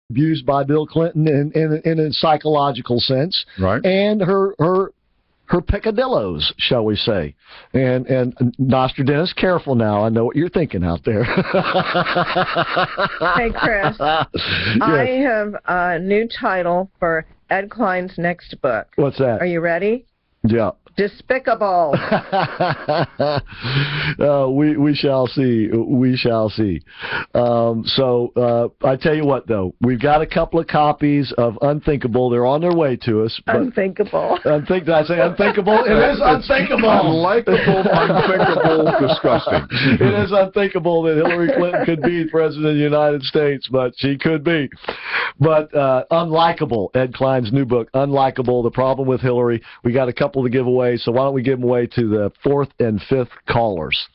abused by Bill Clinton in a psychological sense, right? And her peccadillos, shall we say. And Nostradamus, careful now. I know what you're thinking out there. Hey, Chris. Yes. I have a new title for Ed Klein's next book. What's that? Are you ready? Yeah. Despicable. We shall see. We shall see. So I tell you what, though, we've got a couple of copies of Unthinkable. They're on their way to us. Unthinkable. Did I say unthinkable? It is unthinkable. Unlikable, unthinkable, disgusting. It is unthinkable that Hillary Clinton could be president of the United States, but she could be. But Unlikable, Ed Klein's new book, Unlikable, The Problem with Hillary. We got a couple to give away. So why don't we give them away to the 4th and 5th callers?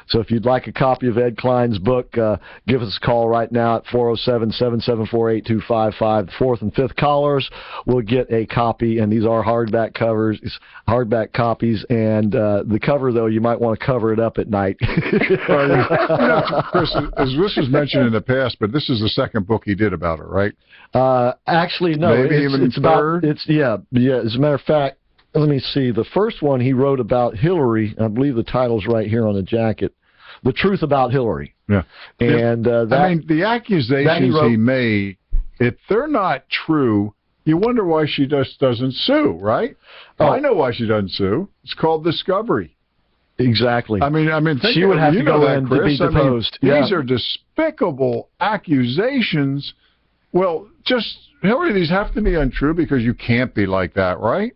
So if you'd like a copy of Ed Klein's book, give us a call right now at 407-774-8255. The 4th and 5th callers will get a copy, and these are hardback copies. And the cover, though, you might want to cover it up at night. Chris, as this was mentioned in the past, but this is the second book he did about her, right? Actually, no. Maybe even third? Yeah. As a matter of fact, let me see. The first one he wrote about Hilary, I believe the title's right here on the jacket, The Truth About Hillary. Yeah. And the accusations he made, if they're not true, you wonder why she just doesn't sue, right? Oh. I know why she doesn't sue. It's called discovery. Exactly. I mean, she would have to go in to be deposed. These are despicable accusations. Well, Hillary, these have to be untrue because you can't be like that, right?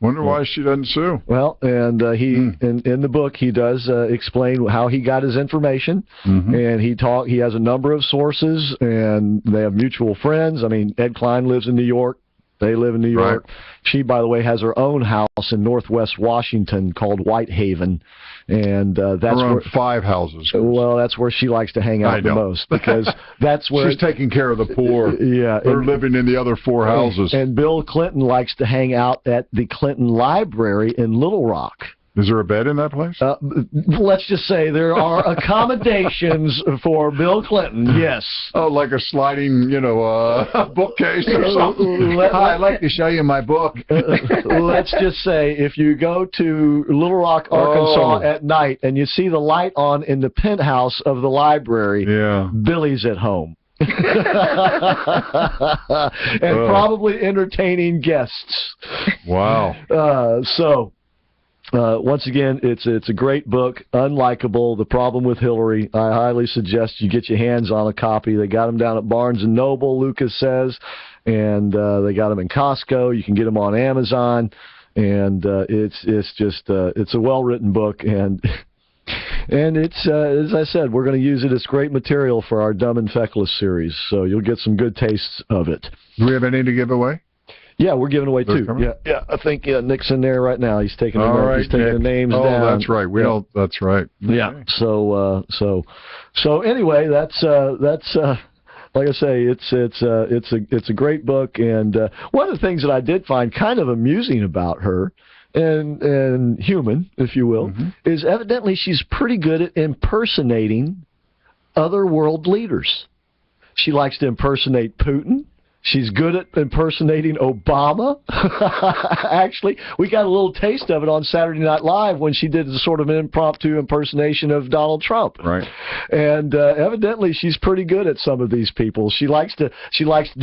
Wonder why she doesn't sue. Well, and in the book he does explain how he got his information, and he has a number of sources, and they have mutual friends. I mean, Ed Klein lives in New York. They live in New York. Right. She, by the way, has her own house in Northwest Washington called Whitehaven, and that's around where 5 houses. Well, that's where she likes to hang out the most, because that's where she's taking care of the poor. Yeah, they're living in the other 4 houses. And Bill Clinton likes to hang out at the Clinton Library in Little Rock. Is there a bed in that place? Let's just say there are accommodations for Bill Clinton, yes. Oh, like a sliding, bookcase or something. Hi, I'd like to show you my book. Let's just say if you go to Little Rock, Arkansas at night and you see the light on in the penthouse of the library, Billy's at home. And probably entertaining guests. Wow. Once again, it's a great book, Unlikable, The Problem with Hillary. I highly suggest you get your hands on a copy. They got them down at Barnes & Noble, Lucas says, and they got them in Costco. You can get them on Amazon, and it's a well-written book, and it's, as I said, we're going to use it as great material for our Dumb and Feckless series, so you'll get some good tastes of it. Do we have any to give away? Yeah, we're giving away 2. Yeah. I think Nick's in there right now. He's taking the names down. Oh, that's right. That's right. Yeah. Okay. So anyway, that's like I say, it's a great book, and one of the things that I did find kind of amusing about her, and human, if you will, is evidently she's pretty good at impersonating other world leaders. She likes to impersonate Putin. She's good at impersonating Obama. Actually, we got a little taste of it on Saturday Night Live when she did a sort of an impromptu impersonation of Donald Trump. Right. And evidently, she's pretty good at some of these people. She likes to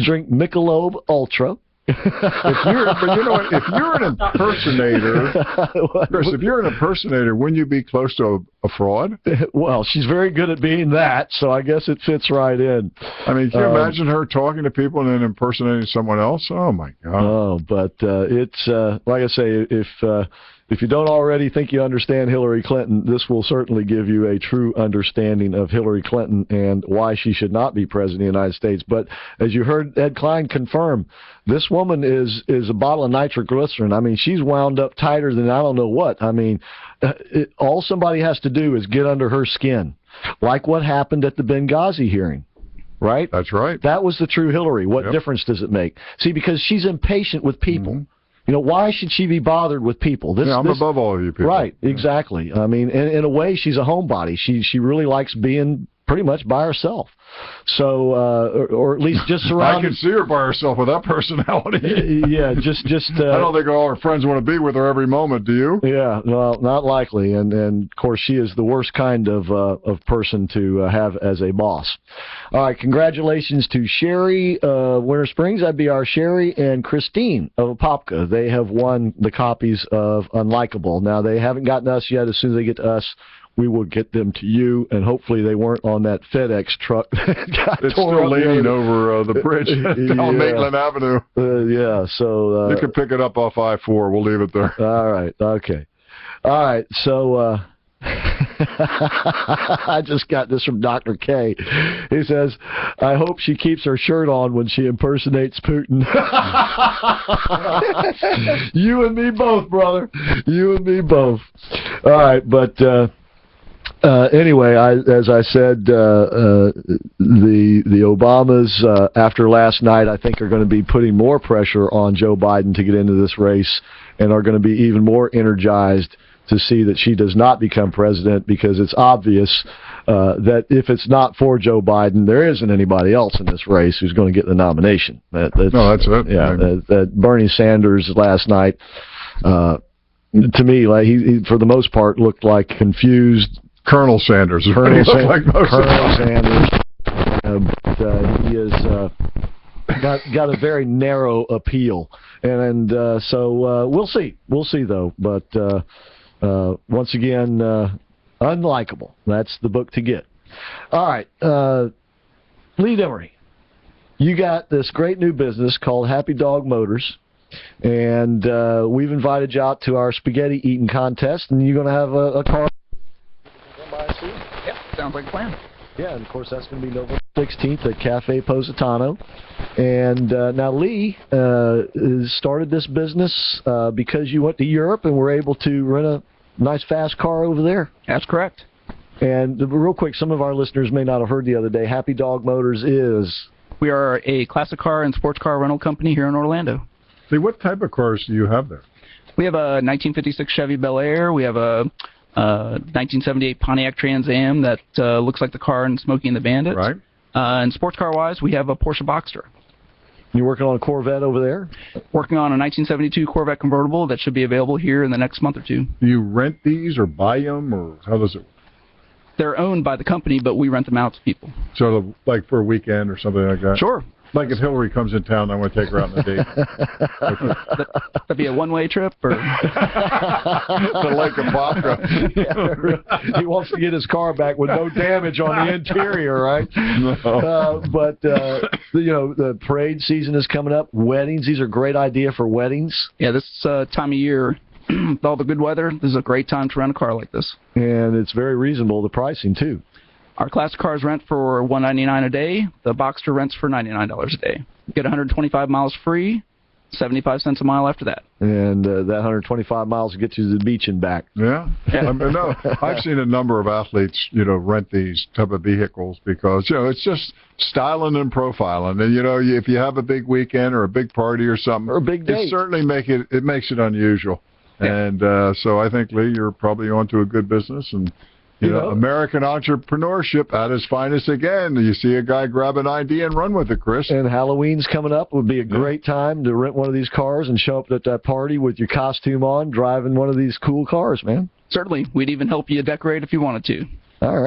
drink Michelob Ultra. If you're an impersonator, Chris, wouldn't you be close to a fraud? Well, she's very good at being that, so I guess it fits right in. I mean, can you imagine her talking to people and then impersonating someone else? Oh my God! Oh, but it's like I say, if you don't already think you understand Hillary Clinton, this will certainly give you a true understanding of Hillary Clinton and why she should not be president of the United States. But as you heard Ed Klein confirm, this woman is a bottle of nitroglycerin. I mean, she's wound up tighter than I don't know what. I mean, all somebody has to do is get under her skin, like what happened at the Benghazi hearing. Right? That's right. That was the true Hillary. What difference does it make? See, because she's impatient with people. Why should she be bothered with people? I'm above all of you people. Right, exactly. I mean, in a way, she's a homebody. She really likes being pretty much by herself. So, or at least just surrounded. I can see her by herself with that personality. Yeah, just. I don't think all her friends want to be with her every moment. Do you? Yeah, well, not likely, and of course she is the worst kind of person to have as a boss. All right, congratulations to Sherry Winter Springs. That'd be our Sherry and Christine of Apopka. They have won the copies of Unlikable. Now they haven't gotten us yet. As soon as they get to us, we will get them to you, and hopefully they weren't on that FedEx truck that got It's torn still up leaning over the bridge down Maitland Avenue. Yeah, so... you can pick it up off I-4. We'll leave it there. All right, okay. All right, so... I just got this from Dr. K. He says, I hope she keeps her shirt on when she impersonates Putin. You and me both, brother. You and me both. All right, but anyway, as I said, the Obamas, after last night, I think are going to be putting more pressure on Joe Biden to get into this race and are going to be even more energized to see that she does not become president, because it's obvious that if it's not for Joe Biden, there isn't anybody else in this race who's going to get the nomination. That's it. Yeah, that Bernie Sanders last night, to me, like he for the most part looked like confused. Colonel Sanders. Colonel Sanders. But he is got a very narrow appeal, and so we'll see. We'll see though, but. Once again, Unlikable. That's the book to get. All right. Lee Demery, you got this great new business called Happy Dog Motors, and we've invited you out to our spaghetti eating contest, and you're going to have a car. Yeah, sounds like a plan. Yeah, and of course that's going to be November 16th at Cafe Positano. And now Lee started this business because you went to Europe and were able to rent a nice fast car over there. That's correct. And real quick, some of our listeners may not have heard the other day, Happy Dog Motors is... We are a classic car and sports car rental company here in Orlando. See, what type of cars do you have there? We have a 1956 Chevy Bel Air. We have a 1978 Pontiac Trans Am that looks like the car in Smokey and the Bandit. Right. And sports car-wise, we have a Porsche Boxster. You're working on a Corvette over there? Working on a 1972 Corvette convertible that should be available here in the next month or two. Do you rent these or buy them, or how does it work? They're owned by the company, but we rent them out to people. Sort of like for a weekend or something like that? Sure. Like if Hilary comes in town, I want to take her out on a date. That'd be a one-way trip, or the Lake of Apopka. Yeah, he wants to get his car back with no damage on the interior, right? No. But you know, the parade season is coming up. Weddings, these are a great idea for weddings. Yeah, this time of year, with all the good weather, this is a great time to rent a car like this. And it's very reasonable, the pricing too. Our classic cars rent for $199 a day. The Boxster rents for $99 a day. You get 125 miles free, 75 cents a mile after that. And that 125 miles will get you to the beach and back. Yeah. I mean, no, I've seen a number of athletes, rent these type of vehicles because, it's just styling and profiling. And, if you have a big weekend or a big party or something, or a big date, it certainly makes it unusual. Yeah. And so I think, Lee, you're probably onto a good business. And American entrepreneurship at its finest again. You see a guy grab an idea and run with it, Chris. And Halloween's coming up. Would be a great time to rent one of these cars and show up at that party with your costume on, driving one of these cool cars, man. Certainly. We'd even help you decorate if you wanted to. All right.